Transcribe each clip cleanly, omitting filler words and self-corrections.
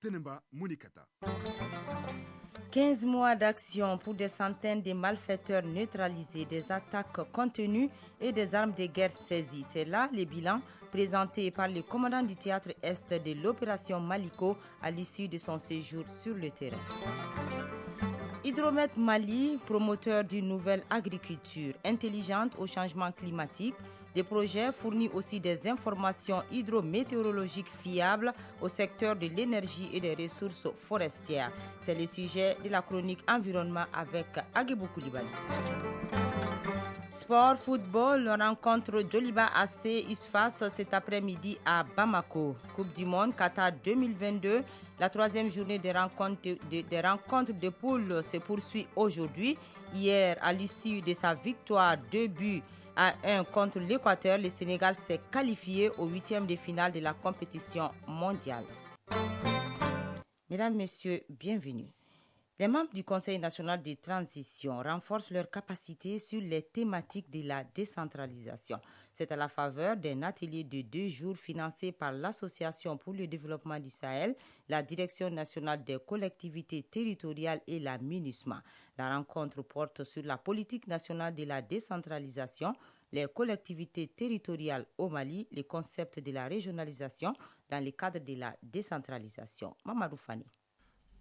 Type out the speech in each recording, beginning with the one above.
Teneba Munikata. 15 mois d'action pour des centaines de malfaiteurs neutralisés, des attaques contenues et des armes de guerre saisies. C'est là le bilan présenté par le commandant du théâtre Est de l'opération Maliko à l'issue de son séjour sur le terrain. Hydromet Mali, promoteur d'une nouvelle agriculture intelligente au changement climatique, des projets fournissent aussi des informations hydrométéorologiques fiables au secteur de l'énergie et des ressources forestières. C'est le sujet de la chronique environnement avec Aguebou Koulibaly. Sport, football, rencontre Djoliba AC ISFAS cet après-midi à Bamako. Coupe du Monde Qatar 2022. La troisième journée des rencontres de poule se poursuit aujourd'hui. Hier, à l'issue de sa victoire 2-1 contre l'Équateur, le Sénégal s'est qualifié au 8e de finale de la compétition mondiale. Mesdames, Messieurs, bienvenue. Les membres du Conseil national de transition renforcent leurs capacités sur les thématiques de la décentralisation. C'est à la faveur d'un atelier de 2 jours financé par l'Association pour le développement du Sahel, la Direction nationale des collectivités territoriales et la MINUSMA. La rencontre porte sur la politique nationale de la décentralisation, les collectivités territoriales au Mali, les concepts de la régionalisation dans le cadre de la décentralisation. Mamadou Fani.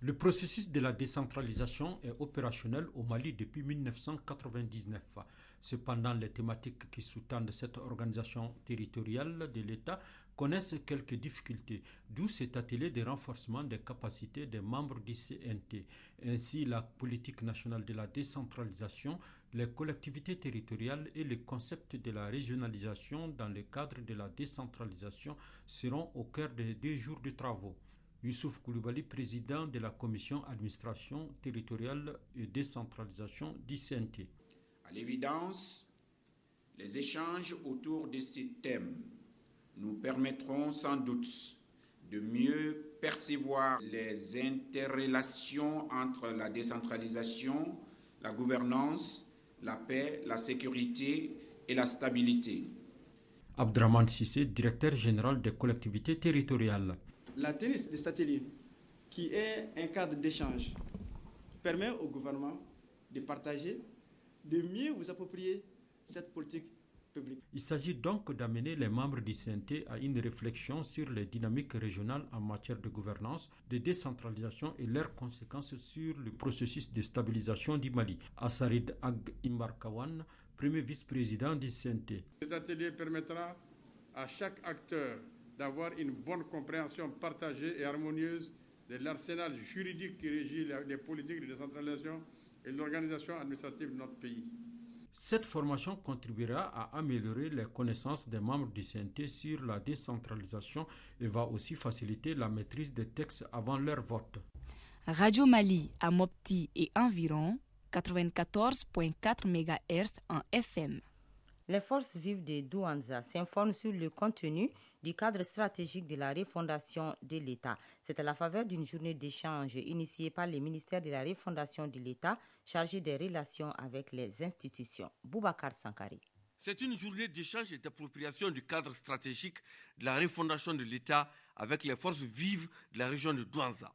Le processus de la décentralisation est opérationnel au Mali depuis 1999. Cependant, les thématiques qui sous-tendent cette organisation territoriale de l'État connaissent quelques difficultés, d'où cet atelier de renforcement des capacités des membres du CNT. Ainsi, la politique nationale de la décentralisation, les collectivités territoriales et le concept de la régionalisation dans le cadre de la décentralisation seront au cœur des 2 jours de travaux. Youssouf Koulibaly, président de la commission administration territoriale et décentralisation du CNT. À l'évidence, les échanges autour de ces thèmes nous permettront sans doute de mieux percevoir les interrelations entre la décentralisation, la gouvernance, la paix, la sécurité et la stabilité. Abdraman Sissé, directeur général des collectivités territoriales. La tenue de cet atelier, qui est un cadre d'échange, permet au gouvernement de partager, de mieux vous approprier cette politique publique. Il s'agit donc d'amener les membres du CNT à une réflexion sur les dynamiques régionales en matière de gouvernance, de décentralisation et leurs conséquences sur le processus de stabilisation du Mali. Assarid Ag Imbarkawan, premier vice-président du CNT. Cet atelier permettra à chaque acteur d'avoir une bonne compréhension partagée et harmonieuse de l'arsenal juridique qui régit les politiques de décentralisation et l'organisation administrative de notre pays. Cette formation contribuera à améliorer les connaissances des membres du CNT sur la décentralisation et va aussi faciliter la maîtrise des textes avant leur vote. Radio Mali à Mopti et environ 94.4 MHz en FM. Les forces vives de Douanza s'informent sur le contenu du cadre stratégique de la refondation de l'État. C'est à la faveur d'une journée d'échange initiée par le ministère de la refondation de l'État chargé des relations avec les institutions. Boubacar Sankari. C'est une journée d'échange et d'appropriation du cadre stratégique de la refondation de l'État avec les forces vives de la région de Douanza.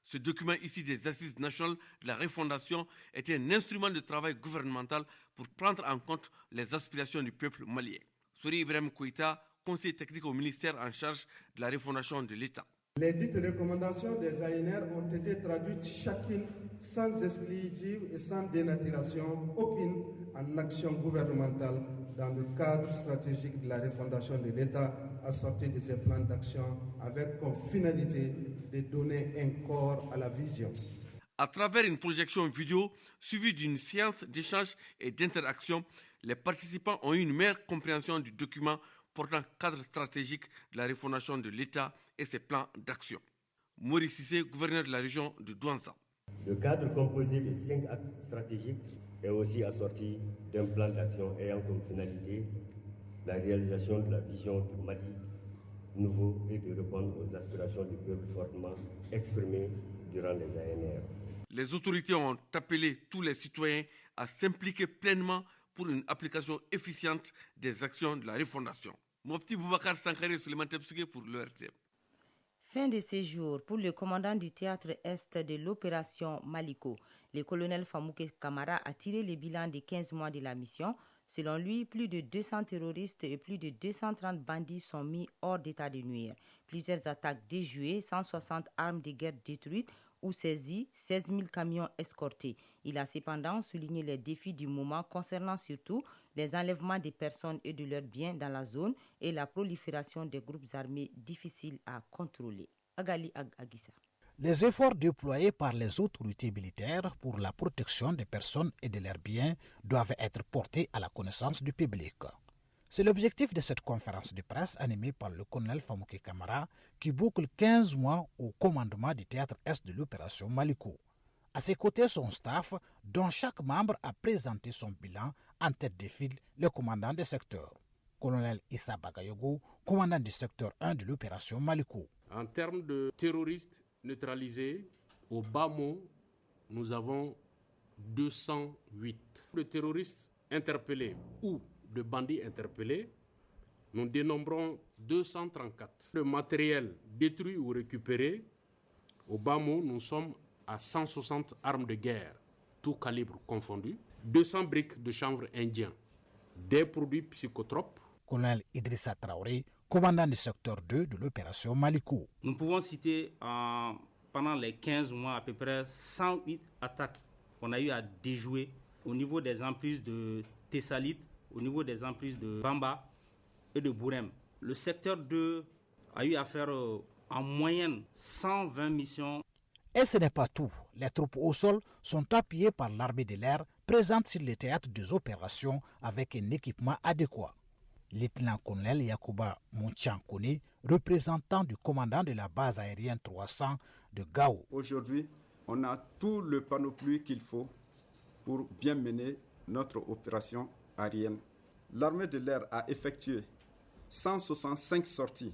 Ce document issu des Assises nationales de la refondation est un instrument de travail gouvernemental pour prendre en compte les aspirations du peuple malien. Souri Ibrahim Koïta, conseiller technique au ministère en charge de la refondation de l'État. Les dites recommandations des ANR ont été traduites chacune sans exclusive et sans dénaturation aucune en action gouvernementale dans le cadre stratégique de la refondation de l'État assorti de ces plans d'action avec comme finalité de donner un corps à la vision. À travers une projection vidéo suivie d'une séance d'échange et d'interaction, les participants ont eu une meilleure compréhension du document portant cadre stratégique de la refondation de l'État et ses plans d'action. Maurice Sissé, gouverneur de la région de Douanza. Le cadre composé de 5 axes stratégiques est aussi assorti d'un plan d'action ayant comme finalité la réalisation de la vision du Mali nouveau et de répondre aux aspirations du peuple fortement exprimées durant les ANR. Les autorités ont appelé tous les citoyens à s'impliquer pleinement pour une application efficiente des actions de la refondation. Mon petit Boubacar Sankari Suleiman Tepsuge pour l'ORTM. Fin de séjour pour le commandant du théâtre Est de l'opération Maliko. Le colonel Famouké Kamara a tiré le bilan des 15 mois de la mission. Selon lui, plus de 200 terroristes et plus de 230 bandits sont mis hors d'état de nuire. Plusieurs attaques déjouées, 160 armes de guerre détruites ou saisies, 16 000 camions escortés. Il a cependant souligné les défis du moment concernant surtout les enlèvements des personnes et de leurs biens dans la zone et la prolifération des groupes armés difficiles à contrôler. Agali Agissa. Les efforts déployés par les autorités militaires pour la protection des personnes et de leurs biens doivent être portés à la connaissance du public. C'est l'objectif de cette conférence de presse animée par le colonel Famouké Kamara qui boucle 15 mois au commandement du théâtre Est de l'opération Maliko. À ses côtés, son staff, dont chaque membre a présenté son bilan en tête de file, le commandant des secteurs. Colonel Issa Bagayogo, commandant du secteur 1 de l'opération Maliko. En termes de terroristes neutralisés, au bas mot, nous avons 208. De terroristes interpellés ou de bandits interpellés, nous dénombrons 234. Le matériel détruit ou récupéré, au bas mot, nous sommes à 160 armes de guerre, tout calibre confondu, 200 briques de chanvre indien, des produits psychotropes. Colonel Idrissa Traoré, commandant du secteur 2 de l'opération Maliko. Nous pouvons citer pendant les 15 mois à peu près 108 attaques qu'on a eu à déjouer au niveau des emprises de Tessalit, au niveau des emprises de Bamba et de Bourem. Le secteur 2 a eu à faire en moyenne 120 missions. Et ce n'est pas tout. Les troupes au sol sont appuyées par l'armée de l'air présente sur les théâtres des opérations avec un équipement adéquat. Lieutenant-colonel Yacouba Mounchankone, représentant du commandant de la base aérienne 300 de Gao. Aujourd'hui, on a tout le panoplie qu'il faut pour bien mener notre opération aérienne. L'armée de l'air a effectué 165 sorties.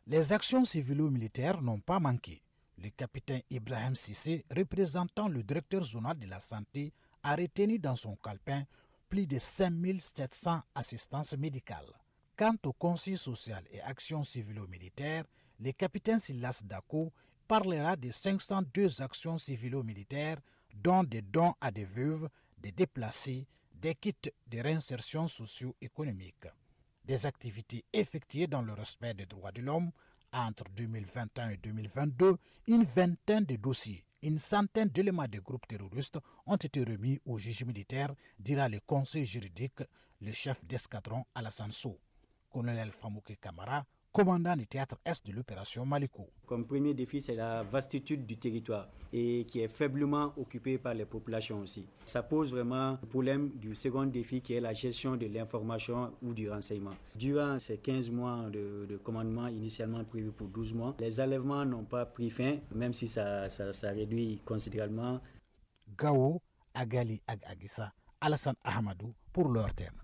Les actions civilo-militaires n'ont pas manqué. Le capitaine Ibrahim Sissé, représentant le directeur zonal de la santé, a retenu dans son calepin plus de 5700 assistances médicales. Quant au conseil social et actions civilo-militaires, le capitaine Silas Dako parlera de 502 actions civilo-militaires, dont des dons à des veuves, des déplacés, des kits de réinsertion socio-économique. Des activités effectuées dans le respect des droits de l'homme. Entre 2021 et 2022, une vingtaine de dossiers, une centaine d'éléments de groupes terroristes ont été remis au juge militaire, dira le conseil juridique, le chef d'escadron Alassane Sow. Colonel Famouké Kamara, commandant du théâtre Est de l'opération Maliko. Comme premier défi, c'est la vastitude du territoire et qui est faiblement occupé par les populations aussi. Ça pose vraiment le problème du second défi qui est la gestion de l'information ou du renseignement. Durant ces 15 mois de commandement initialement prévu pour 12 mois, les enlèvements n'ont pas pris fin, même si ça réduit considérablement. Gao, Agali Agissa, Alassane Ahmadou pour leur terme.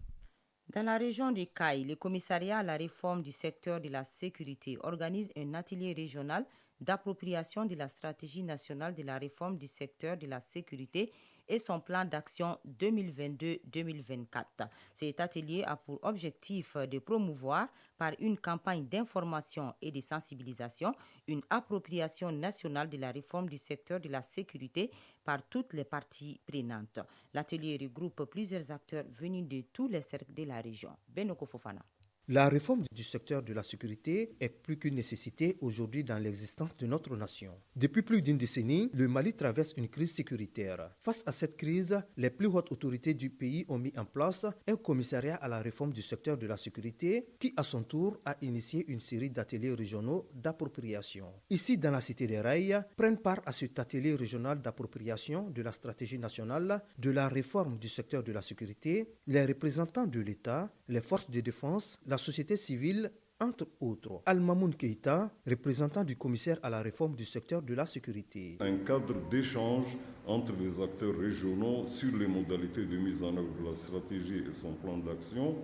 Dans la région des Cailles, le commissariat à la réforme du secteur de la sécurité organise un atelier régional d'appropriation de la stratégie nationale de la réforme du secteur de la sécurité et son plan d'action 2022-2024. Cet atelier a pour objectif de promouvoir par une campagne d'information et de sensibilisation une appropriation nationale de la réforme du secteur de la sécurité par toutes les parties prenantes. L'atelier regroupe plusieurs acteurs venus de tous les cercles de la région. Benoko Fofana. La réforme du secteur de la sécurité est plus qu'une nécessité aujourd'hui dans l'existence de notre nation. Depuis plus d'une décennie, le Mali traverse une crise sécuritaire. Face à cette crise, les plus hautes autorités du pays ont mis en place un commissariat à la réforme du secteur de la sécurité qui, à son tour, a initié une série d'ateliers régionaux d'appropriation. Ici, dans la cité des Rails, prennent part à cet atelier régional d'appropriation de la stratégie nationale de la réforme du secteur de la sécurité les représentants de l'État, les forces de défense, la société civile, entre autres. Al-Mamoun Keïta, représentant du commissaire à la réforme du secteur de la sécurité. Un cadre d'échange entre les acteurs régionaux sur les modalités de mise en œuvre de la stratégie et son plan d'action,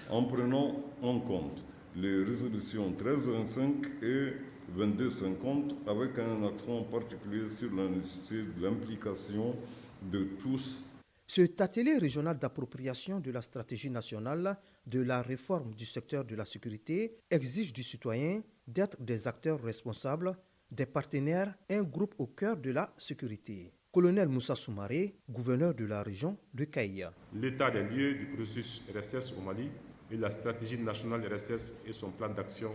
en prenant en compte les résolutions 1325 et 2250, avec un accent particulier sur la nécessité de l'implication de tous. Cet atelier régional d'appropriation de la stratégie nationale de la réforme du secteur de la sécurité exige du citoyen d'être des acteurs responsables des partenaires, un groupe au cœur de la sécurité. Colonel Moussa Soumaré, gouverneur de la région de Kaïa. L'état des lieux du processus RSS au Mali et la stratégie nationale RSS et son plan d'action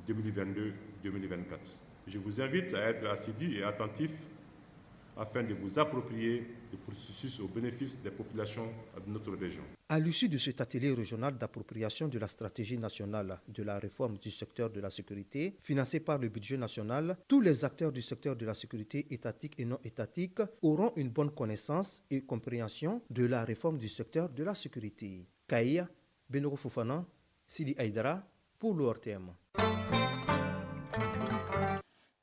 2022-2024. Je vous invite à être assidus et attentifs afin de vous approprier le processus au bénéfice des populations de notre région. À l'issue de cet atelier régional d'appropriation de la stratégie nationale de la réforme du secteur de la sécurité, financé par le budget national, tous les acteurs du secteur de la sécurité étatique et non étatique auront une bonne connaissance et compréhension de la réforme du secteur de la sécurité. Kaïa, Benoro Fofana, Sidi Aïdara pour l'ORTM.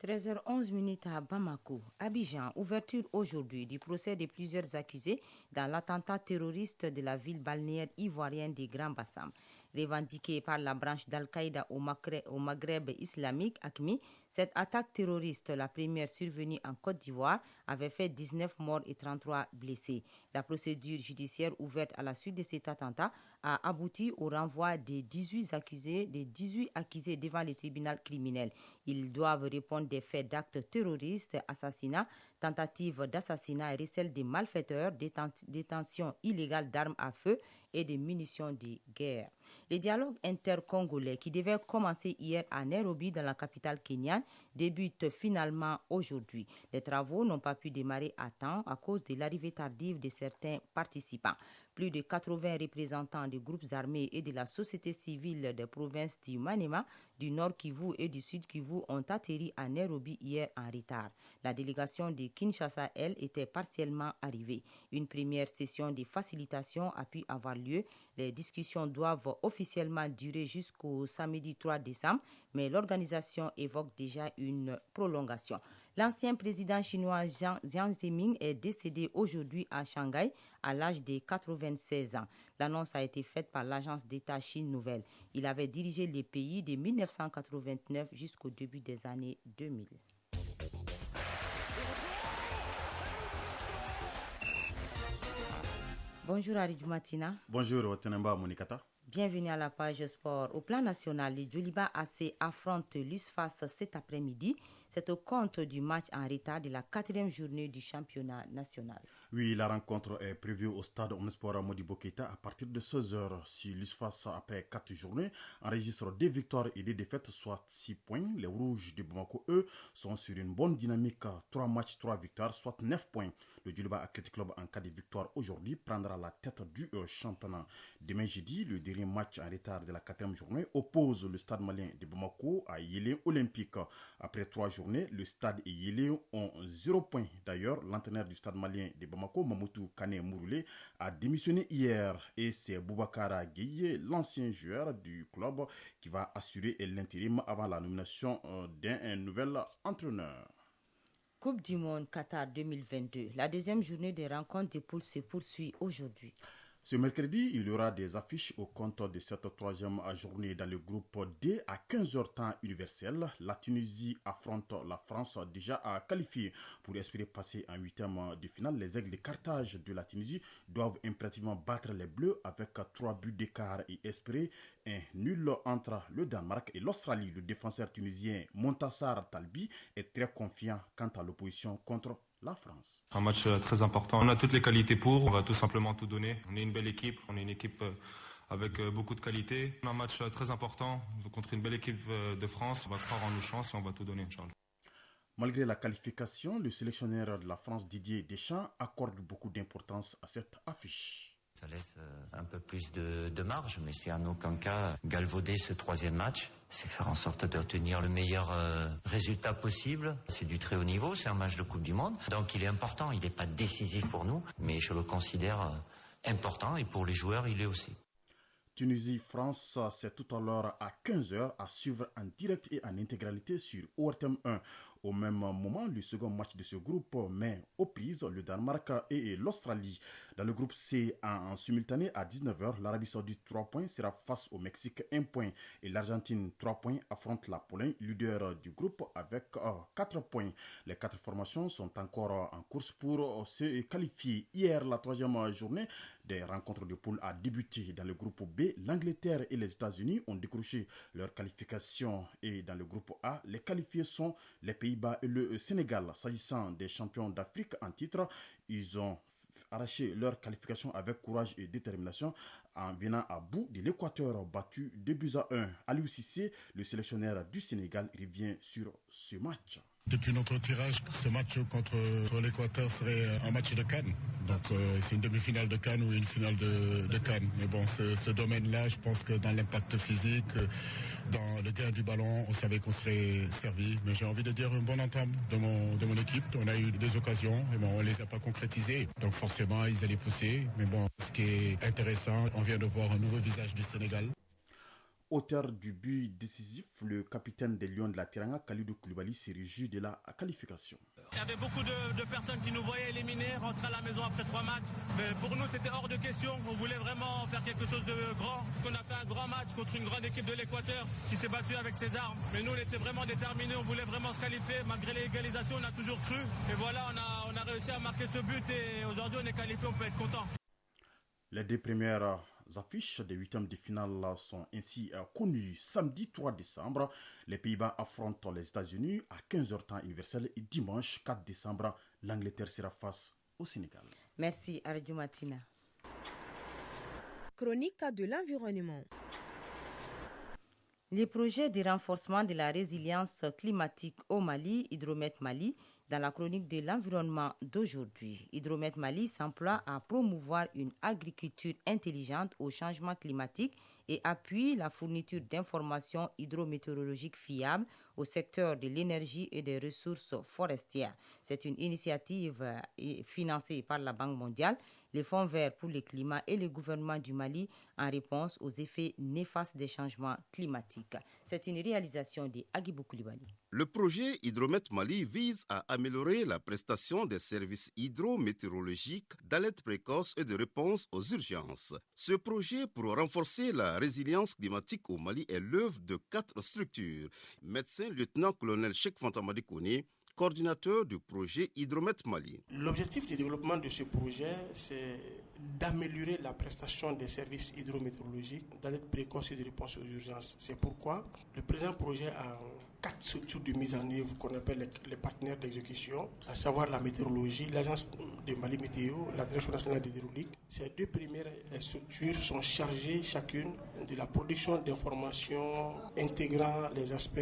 13h11 à Bamako. Abidjan, ouverture aujourd'hui du procès de plusieurs accusés dans l'attentat terroriste de la ville balnéaire ivoirienne des Grands Bassam. Revendiquée par la branche d'Al-Qaïda au Maghreb islamique, AQMI, cette attaque terroriste, la première survenue en Côte d'Ivoire, avait fait 19 morts et 33 blessés. La procédure judiciaire ouverte à la suite de cet attentat a abouti au renvoi des 18 accusés devant les tribunaux criminels. Ils doivent répondre des faits d'actes terroristes, assassinats, tentatives d'assassinat et recel des malfaiteurs, détention illégale d'armes à feu et de munitions de guerre. Les dialogues intercongolais qui devaient commencer hier à Nairobi, dans la capitale kenyane, débutent finalement aujourd'hui. Les travaux n'ont pas pu démarrer à temps à cause de l'arrivée tardive de certains participants. Plus de 80 représentants des groupes armés et de la société civile des provinces du Maniema, du Nord Kivu et du Sud Kivu ont atterri à Nairobi hier en retard. La délégation de Kinshasa, elle, était partiellement arrivée. Une première session de facilitation a pu avoir lieu. Les discussions doivent officiellement durer jusqu'au samedi 3 décembre, mais l'organisation évoque déjà une prolongation. L'ancien président chinois Jiang Zemin est décédé aujourd'hui à Shanghai à l'âge de 96 ans. L'annonce a été faite par l'agence d'État Chine Nouvelle. Il avait dirigé les pays de 1989 jusqu'au début des années 2000. Bonjour Aridou Matina. Bonjour Otenemba Monikata. Bienvenue à la page sport. Au plan national, les Djoliba AC affrontent l'USFAS cet après-midi. C'est au compte du match en retard de la 4e journée du championnat national. Oui, la rencontre est prévue au stade Omnisport Modibo Keïta à partir de 16h. Si l'USFAS, après 4 journées, enregistre 2 victoires et 2 défaites, soit 6 points, les Rouges de Bamako, eux, sont sur une bonne dynamique. 3 matchs, 3 victoires, soit 9 points. Le Djoliba Athletic Club, en cas de victoire aujourd'hui, prendra la tête du championnat. Demain jeudi, le dernier match en retard de la 4e journée oppose le stade malien de Bamako à Yélé Olympique. Après 3 journées, le stade et Yélé ont 0 points. D'ailleurs, l'entraîneur du stade malien de Bamako, Mamoutou Kane Mouroulé, a démissionné hier. Et c'est Boubacara Gueye, l'ancien joueur du club, qui va assurer l'intérim avant la nomination d'un nouvel entraîneur. Coupe du Monde Qatar 2022. La 2e journée des rencontres de poules se poursuit aujourd'hui. Ce mercredi, il y aura des affiches au compte de cette 3e journée dans le groupe D à 15h temps universel. La Tunisie affronte la France déjà qualifiée pour espérer passer en 8e de finale. Les Aigles de Carthage de la Tunisie doivent impérativement battre les Bleus avec 3 buts d'écart et espérer un nul entre le Danemark et l'Australie. Le défenseur tunisien Montassar Talbi est très confiant quant à l'opposition contre la France. Un match très important. On a toutes les qualités pour, on va tout simplement tout donner. On est une belle équipe, on est une équipe avec beaucoup de qualité. Un match très important contre une belle équipe de France. On va croire en nos chances et on va tout donner, Inch'Allah. Malgré la qualification, le sélectionneur de la France, Didier Deschamps, accorde beaucoup d'importance à cette affiche. Ça laisse un peu plus de marge, mais c'est en aucun cas galvauder ce 3e match. C'est faire en sorte d'obtenir le meilleur résultat possible. C'est du très haut niveau, c'est un match de Coupe du Monde. Donc il est important, il n'est pas décisif pour nous, mais je le considère important et pour les joueurs, il est aussi. Tunisie-France, c'est tout à l'heure à 15h à suivre en direct et en intégralité sur ORTM 1. Au même moment, le second match de ce groupe met aux prises le Danemark et l'Australie. Dans le groupe C, en simultané à 19h, l'Arabie Saoudite 3 points sera face au Mexique 1 point et l'Argentine 3 points affronte la Pologne, leader du groupe avec 4 points. Les 4 formations sont encore en course pour se qualifier. Hier, la 3e journée des rencontres de poule a débuté. Dans le groupe B, l'Angleterre et les États-Unis ont décroché leur qualification. Et dans le groupe A, les qualifiés sont les Pays-Bas et le Sénégal. S'agissant des champions d'Afrique en titre, ils ont arraché leur qualification avec courage et détermination en venant à bout de l'Équateur battu 2-1. Aliou Cissé, le sélectionneur du Sénégal, revient sur ce match. Depuis notre tirage, ce match contre l'Équateur serait un match de CAN. Donc c'est une demi-finale de CAN ou une finale de CAN. Mais bon, ce domaine-là, je pense que dans l'impact physique, dans le gain du ballon, on savait qu'on serait servi. Mais j'ai envie de dire une bonne entame de mon équipe. On a eu des occasions, mais bon, on ne les a pas concrétisées. Donc forcément, ils allaient pousser. Mais bon, ce qui est intéressant, on vient de voir un nouveau visage du Sénégal. Auteur du but décisif, le capitaine des Lions de la Teranga, Kalidou Koulibaly, s'est réjoui de la qualification. Il y avait beaucoup de personnes qui nous voyaient éliminés, rentrer à la maison après 3 matchs. Mais pour nous, c'était hors de question. On voulait vraiment faire quelque chose de grand. On a fait un grand match contre une grande équipe de l'Équateur qui s'est battue avec ses armes. Mais nous, on était vraiment déterminés. On voulait vraiment se qualifier. Malgré l'égalisation, on a toujours cru. Et voilà, on a réussi à marquer ce but. Et aujourd'hui, on est qualifié. On peut être content. Les 2 premières affiches des 8e de finale sont ainsi connues. Samedi 3 décembre, les Pays-Bas affrontent les États-Unis à 15h temps universel et dimanche 4 décembre, l'Angleterre sera face au Sénégal. Merci, Arju Matina. Chronique de l'environnement. Les projets de renforcement de la résilience climatique au Mali, Hydromet Mali, dans la chronique de l'environnement d'aujourd'hui. Hydromet Mali s'emploie à promouvoir une agriculture intelligente au changement climatique et appuie la fourniture d'informations hydrométéorologiques fiables au secteur de l'énergie et des ressources forestières. C'est une initiative financée par la Banque mondiale, les Fonds verts pour le climat et le gouvernement du Mali en réponse aux effets néfastes des changements climatiques. C'est une réalisation de Agibou Koulibaly. Le projet Hydromet Mali vise à améliorer la prestation des services hydrométéorologiques d'alerte précoce et de réponse aux urgences. Ce projet pour renforcer la résilience climatique au Mali est l'œuvre de 4 structures. Médecin lieutenant-colonel Cheikh Fantamadi Kone, coordinateur du projet Hydromet Mali. L'objectif de développement de ce projet, c'est d'améliorer la prestation des services hydrométéorologiques d'alerte précoce et de réponse aux urgences. C'est pourquoi le présent projet a 4 structures de mise en œuvre qu'on appelle les partenaires d'exécution, à savoir la météorologie, l'agence de Mali Météo, la direction nationale de l'hydraulique. Ces 2 premières structures sont chargées chacune de la production d'informations intégrant les aspects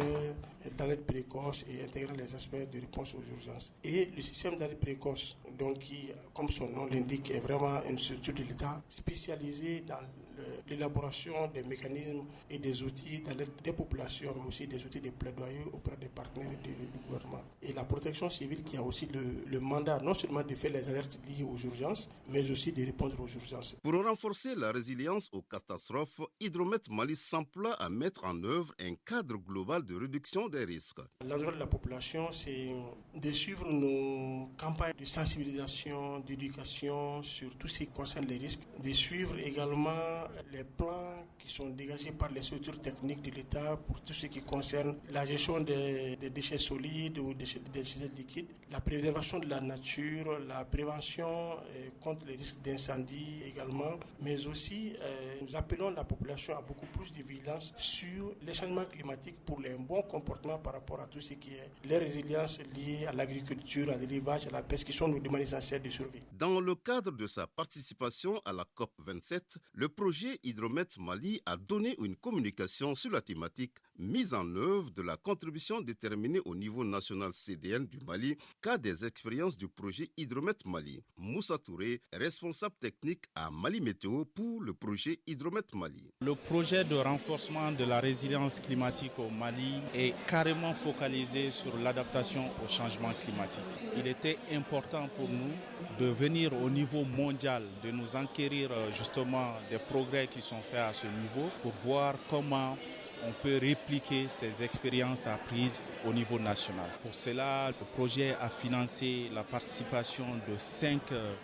d'alerte précoce et intégrant les aspects de réponse aux urgences. Et le système d'alerte précoce, donc qui, comme son nom l'indique, est vraiment une structure de l'État spécialisée dans l'élaboration des mécanismes et des outils d'alerte des populations, mais aussi des outils de plaidoyer auprès des partenaires du gouvernement. Et la protection civile qui a aussi le mandat non seulement de faire les alertes liées aux urgences, mais aussi de répondre aux urgences. Pour renforcer la résilience aux catastrophes, Hydromet Mali s'emploie à mettre en œuvre un cadre global de réduction des risques. L'endroit de la population, c'est de suivre nos campagnes de sensibilisation, d'éducation sur tout ce qui concerne les risques, de suivre également les plans qui sont dégagés par les structures techniques de l'État pour tout ce qui concerne la gestion des déchets solides ou des déchets liquides, la préservation de la nature, la prévention contre les risques d'incendie également, mais aussi nous appelons la population à beaucoup plus de vigilance sur les changements climatiques pour les bons comportements par rapport à tout ce qui est les résiliences liées à l'agriculture, à l'élevage, à la pêche, qui sont nos demandes essentielles de survie. Dans le cadre de sa participation à la COP27, le projet Hydromet Mali a donné une communication sur la thématique mise en œuvre de la contribution déterminée au niveau national CDN du Mali, cas des expériences du projet Hydromet Mali. Moussa Touré, responsable technique à Mali Météo pour le projet Hydromet Mali. Le projet de renforcement de la résilience climatique au Mali est carrément focalisé sur l'adaptation au changement climatique. Il était important pour nous de venir au niveau mondial, de nous enquérir justement des progrès qui sont faits à ce niveau pour voir comment on peut répliquer ces expériences apprises au niveau national. Pour cela, le projet a financé la participation de 5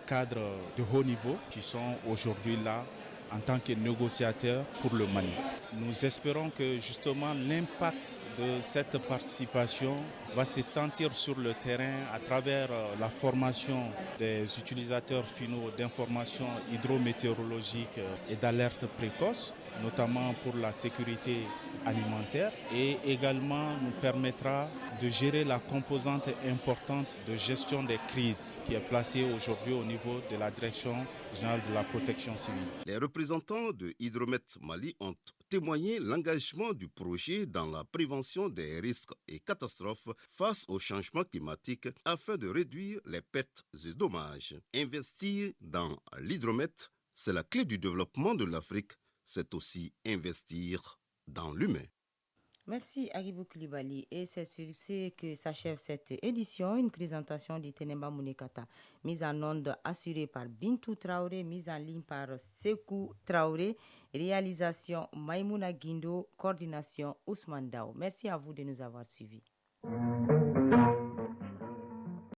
cadres de haut niveau qui sont aujourd'hui là en tant que négociateurs pour le Mali. Nous espérons que justement l'impact de cette participation va se sentir sur le terrain à travers la formation des utilisateurs finaux d'informations hydrométéorologiques et d'alerte précoce, notamment pour la sécurité alimentaire, et également nous permettra de gérer la composante importante de gestion des crises qui est placée aujourd'hui au niveau de la Direction générale de la protection civile. Les représentants de Hydromet Mali ont témoigné l'engagement du projet dans la prévention des risques et catastrophes face au changement climatique afin de réduire les pertes et dommages. Investir dans l'hydromet, c'est la clé du développement de l'Afrique, c'est aussi investir dans l'humain. Merci Agibou Koulibaly, et c'est sur ce que s'achève cette édition, une présentation de Tenemba Mounekata, mise en onde assurée par Bintou Traoré, mise en ligne par Sekou Traoré, réalisation Maïmouna Guindo, coordination Ousmane Dao. Merci à vous de nous avoir suivis.